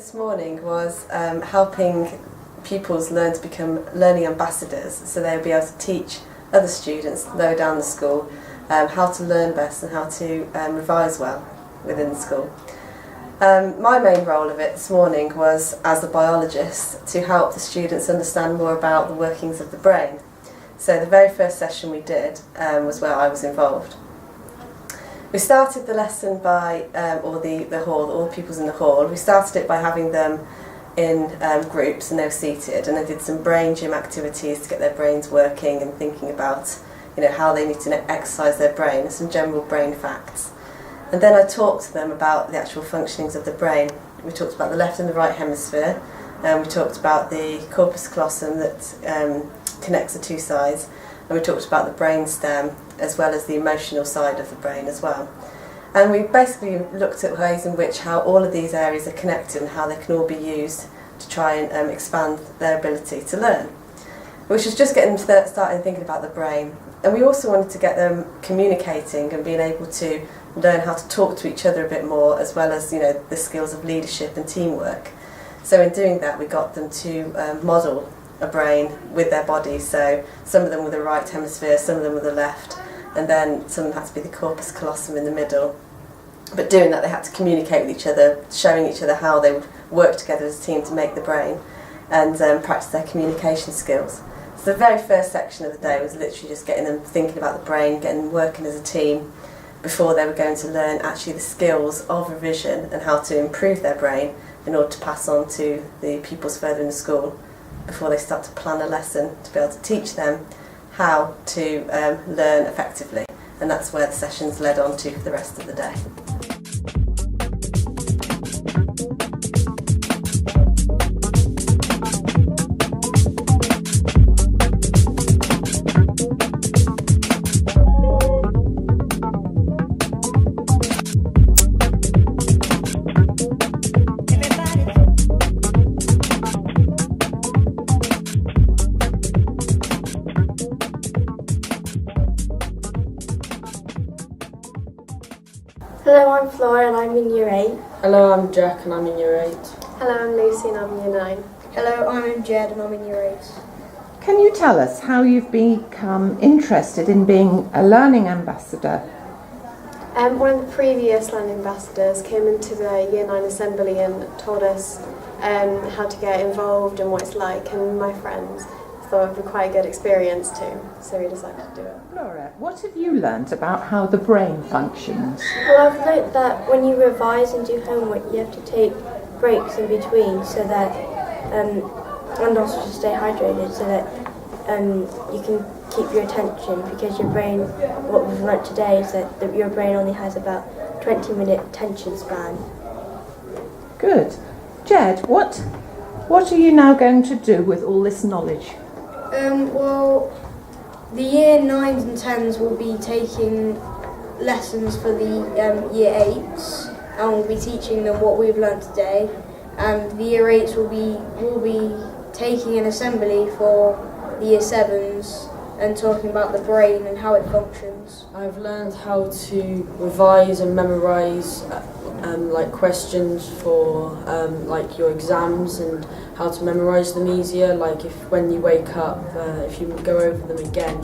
this morning was helping pupils learn to become learning ambassadors, so they'll be able to teach other students lower down the school how to learn best and how to revise well within the school. My main role of it this morning was, as a biologist, to help the students understand more about the workings of the brain. So the very first session we did was where I was involved. We started the lesson by, or the hall, all the pupils in the hall, we started it by having them in groups, and they were seated, and they did some brain gym activities to get their brains working and thinking about, you know, how they need to exercise their brain, some general brain facts. And then I talked to them about the actual functionings of the brain. We talked about the left and the right hemisphere, and we talked about the corpus callosum that connects the two sides, and we talked about the brain stem as well as the emotional side of the brain as well. And we basically looked at ways in which how all of these areas are connected and how they can all be used to try and expand their ability to learn, which was just getting them started thinking about the brain. And we also wanted to get them communicating and being able to learn how to talk to each other a bit more, as well as, you know, the skills of leadership and teamwork. So in doing that, we got them to model a brain with their bodies. So some of them with the right hemisphere, some of them with the left, and then some of them had to be the corpus callosum in the middle. But doing that, they had to communicate with each other, showing each other how they would work together as a team to make the brain, and practice their communication skills. So the very first section of the day was literally just getting them thinking about the brain, getting them working as a team, before they were going to learn actually the skills of revision and how to improve their brain in order to pass on to the pupils further in the school, before they start to plan a lesson to be able to teach them how to learn effectively. And that's where the sessions led on to for the rest of the day. Hello, I'm Flora and I'm in Year 8. Hello, I'm Jack and I'm in Year 8. Hello, I'm Lucy and I'm in Year 9. Hello, I'm Jed and I'm in Year 8. Can you tell us how you've become interested in being a learning ambassador? One of the previous learning ambassadors came into the Year 9 assembly and told us how to get involved and what it's like, and my friends thought it would be quite a good experience too, so we decided to do it. Laura, what have you learnt about how the brain functions? Well, I've learnt that when you revise and do homework, you have to take breaks in between so that, and also to stay hydrated so that you can keep your attention, because your brain, what we've learnt today is that your brain only has about 20-minute attention span. Good. Jed, what are you now going to do with all this knowledge? Well, the Year 9s and 10s will be taking lessons for the Year 8s, and we'll be teaching them what we've learnt today. And the Year 8s will be taking an assembly for the Year 7s and talking about the brain and how it functions. I've learned how to revise and memorise like questions for like your exams, and how to memorise them easier. Like when you wake up, if you go over them again,